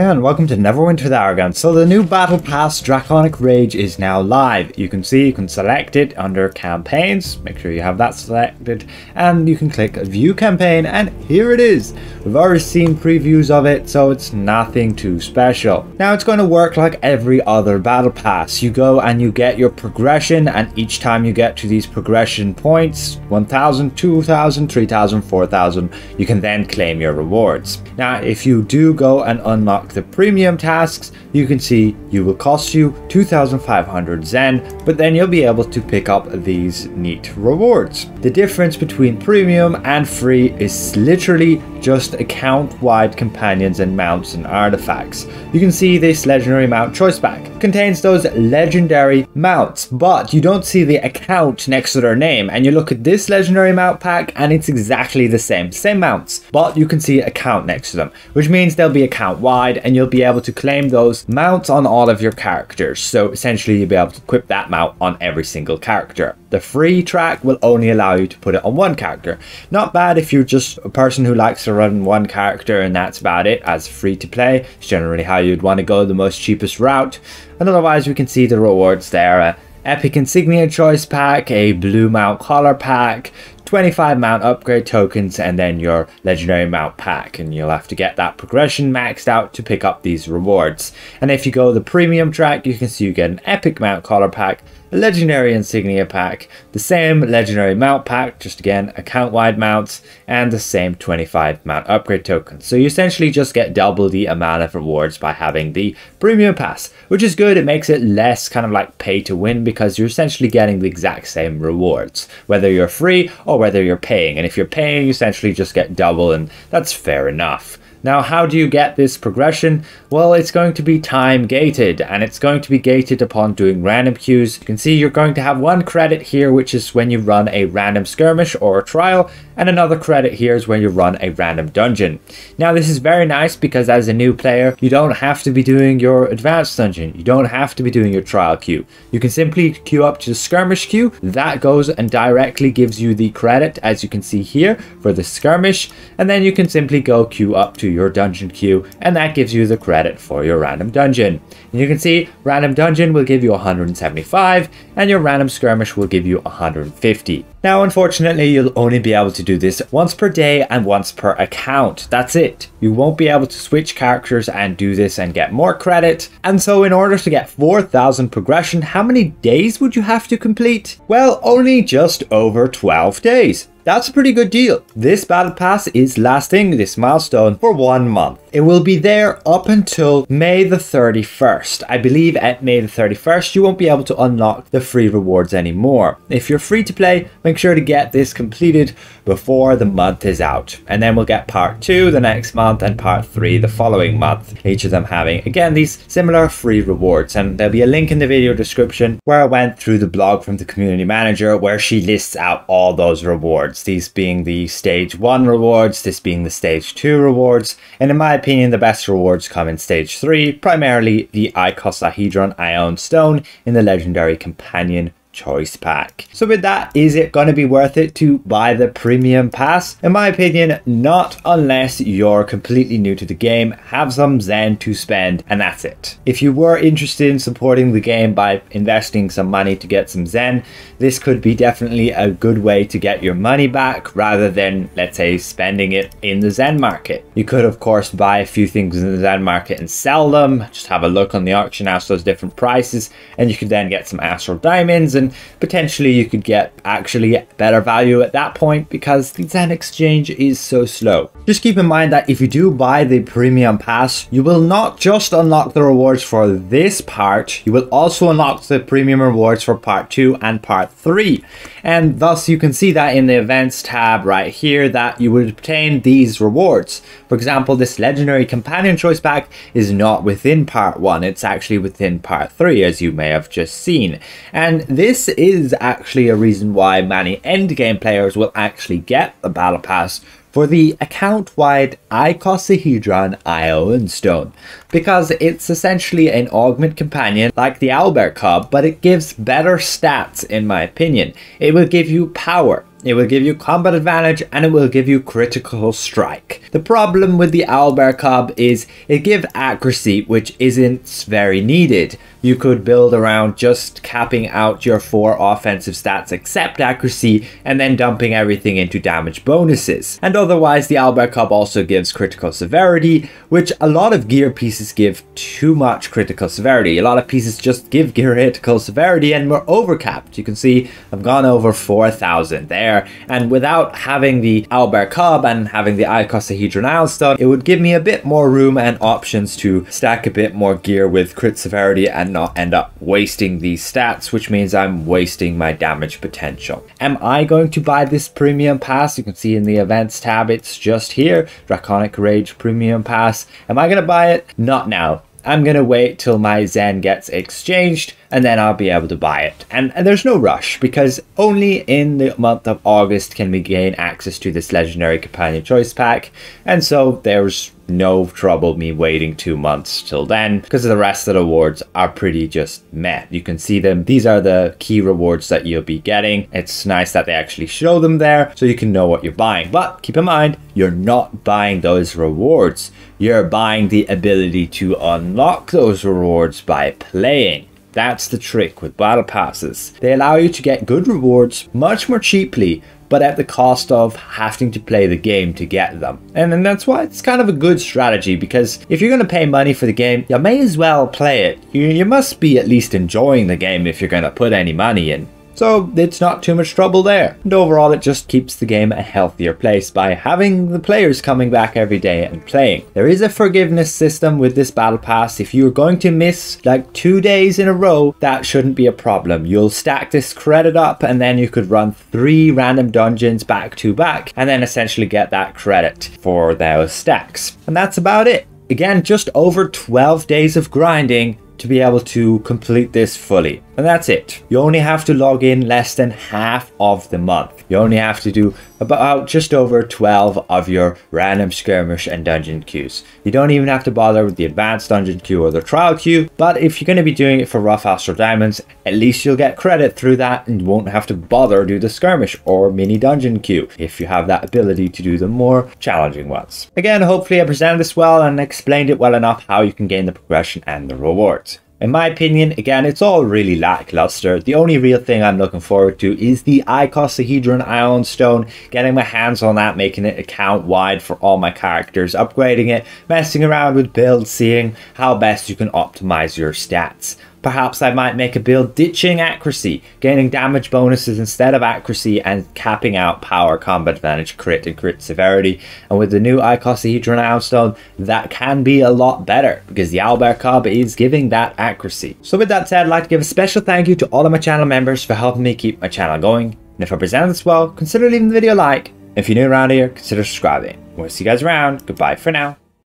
And welcome to Neverwinter the Arrogant. So the new Battle Pass Draconic Rage is now live. You can see, you can select it under campaigns, make sure you have that selected, and you can click view campaign, and here it is. We've already seen previews of it, so it's nothing too special. Now it's going to work like every other Battle Pass. You go and you get your progression, and each time you get to these progression points, 1000, 2000, 3000, 4000, you can then claim your rewards. Now if you do go and unlock the premium tasks, you can see you will cost you 2500 Zen, but then you'll be able to pick up these neat rewards. The difference between premium and free is literally just account-wide companions and mounts and artifacts. You can see this legendary mount choice pack contains those legendary mounts, but you don't see the account next to their name, and you look at this legendary mount pack and it's exactly the same mounts, but you can see account next to them, which means they'll be account wide and you'll be able to claim those mounts on all of your characters. So essentially you'll be able to equip that mount on every single character. The free track will only allow you to put it on one character. Not bad if you're just a person who likes to run one character and that's about it. As free to play, it's generally how you'd want to go, the most cheapest route. And otherwise we can see the rewards there. Epic Insignia Choice Pack, a Blue Mount Collar Pack, 25 mount upgrade tokens, and then your legendary mount pack, and you'll have to get that progression maxed out to pick up these rewards. And if you go the premium track, you can see you get an epic mount collar pack, a legendary insignia pack, the same legendary mount pack, just again account wide mounts, and the same 25 mount upgrade tokens. So you essentially just get double the amount of rewards by having the premium pass, which is good. It makes it less kind of like pay to win, because you're essentially getting the exact same rewards whether you're free or whether you're paying. And if you're paying, you essentially just get double, and that's fair enough. Now, how do you get this progression? Well, it's going to be time gated, and it's going to be gated upon doing random queues. You can see you're going to have one credit here, which is when you run a random skirmish or a trial, and another credit here is when you run a random dungeon. Now, this is very nice because as a new player, you don't have to be doing your advanced dungeon. You don't have to be doing your trial queue. You can simply queue up to the skirmish queue. That goes and directly gives you the credit, as you can see here, for the skirmish, and then you can simply go queue up to your dungeon queue, and that gives you the credit for your random dungeon. And you can see random dungeon will give you 175, and your random skirmish will give you 150. Now, unfortunately, you'll only be able to do this once per day and once per account. That's it. You won't be able to switch characters and do this and get more credit. And so in order to get 4000 progression, how many days would you have to complete? Well, only just over 12 days. That's a pretty good deal. This Battle Pass is lasting, this milestone, for 1 month. It will be there up until May the 31st. I believe at May the 31st, you won't be able to unlock the free rewards anymore. If you're free to play, make sure to get this completed before the month is out. And then we'll get part 2 the next month and part 3 the following month. Each of them having, again, these similar free rewards. And there'll be a link in the video description where I went through the blog from the community manager where she lists out all those rewards. These being the stage 1 rewards, this being the stage 2 rewards, and in my opinion the best rewards come in stage 3, primarily the icosahedron ion stone in the legendary companion choice pack. So with that, is it going to be worth it to buy the premium pass? In my opinion, not unless you're completely new to the game, have some Zen to spend, and that's it. If you were interested in supporting the game by investing some money to get some Zen, this could be definitely a good way to get your money back rather than, let's say, spending it in the Zen market. You could of course buy a few things in the Zen market and sell them, just have a look on the auction house, those different prices, and you could then get some astral diamonds, and potentially you could get actually better value at that point because the Zen exchange is so slow. Just keep in mind that if you do buy the premium pass, you will not just unlock the rewards for this part, you will also unlock the premium rewards for part 2 and part 3. And thus you can see that in the events tab right here that you would obtain these rewards. For example, this legendary companion choice pack is not within part 1, it's actually within part 3, as you may have just seen. And this is actually a reason why many endgame players will actually get the Battle Pass for the account-wide icosahedron ion stone, because it's essentially an augment companion like the owlbear cub, but it gives better stats in my opinion. It will give you power, It will give you combat advantage and it will give you critical strike. The problem with the owlbear cub is it gives accuracy, which isn't very needed. You could build around just capping out your 4 offensive stats except accuracy and then dumping everything into damage bonuses. And otherwise the owlbear cub also gives critical severity, which a lot of gear pieces give too much critical severity. A lot of pieces just give critical severity and we're overcapped. You can see I've gone over 4,000 there, and without having the owlbear cub and having the icosahedron milestone, it would give me a bit more room and options to stack a bit more gear with crit severity and not end up wasting these stats, which means I'm wasting my damage potential. Am I going to buy this premium pass? You can see in the events tab, it's just here, Draconic Rage premium pass. Am I going to buy it? Not now. I'm going to wait till my Zen gets exchanged and then I'll be able to buy it. And there's no rush because only in the month of August can we gain access to this legendary companion choice pack. And so there's no trouble me waiting 2 months till then because the rest of the rewards are pretty just meh. You can see them. These are the key rewards that you'll be getting. It's nice that they actually show them there so you can know what you're buying. But keep in mind, you're not buying those rewards. You're buying the ability to unlock those rewards by playing. That's the trick with battle passes. They allow you to get good rewards much more cheaply, but at the cost of having to play the game to get them. And that's why it's kind of a good strategy, because if you're going to pay money for the game, you may as well play it. You must be at least enjoying the game if you're going to put any money in. So it's not too much trouble there. And overall, it just keeps the game a healthier place by having the players coming back every day and playing. There is a forgiveness system with this battle pass. If you're going to miss like 2 days in a row, that shouldn't be a problem. You'll stack this credit up and then you could run 3 random dungeons back to back and then essentially get that credit for those stacks. And that's about it. Again, just over 12 days of grinding to be able to complete this fully. And that's it. You only have to log in less than half of the month. You only have to do about just over 12 of your random skirmish and dungeon queues. You don't even have to bother with the advanced dungeon queue or the trial queue, but if you're going to be doing it for rough astral diamonds, at least you'll get credit through that and you won't have to bother do the skirmish or mini dungeon queue if you have that ability to do the more challenging ones. Again, hopefully I presented this well and explained it well enough how you can gain the progression and the rewards. In my opinion, again, it's all really lackluster. The only real thing I'm looking forward to is the icosahedron ion stone, getting my hands on that, making it account wide for all my characters, upgrading it, messing around with builds, seeing how best you can optimize your stats. Perhaps I might make a build ditching accuracy, gaining damage bonuses instead of accuracy and capping out power, combat advantage, crit and crit severity. And with the new icosahedron ion stone, that can be a lot better because the owlbear cub is giving that accuracy. So with that said, I'd like to give a special thank you to all of my channel members for helping me keep my channel going. And if I presented this well, consider leaving the video a like. If you're new around here, consider subscribing. We'll see you guys around. Goodbye for now.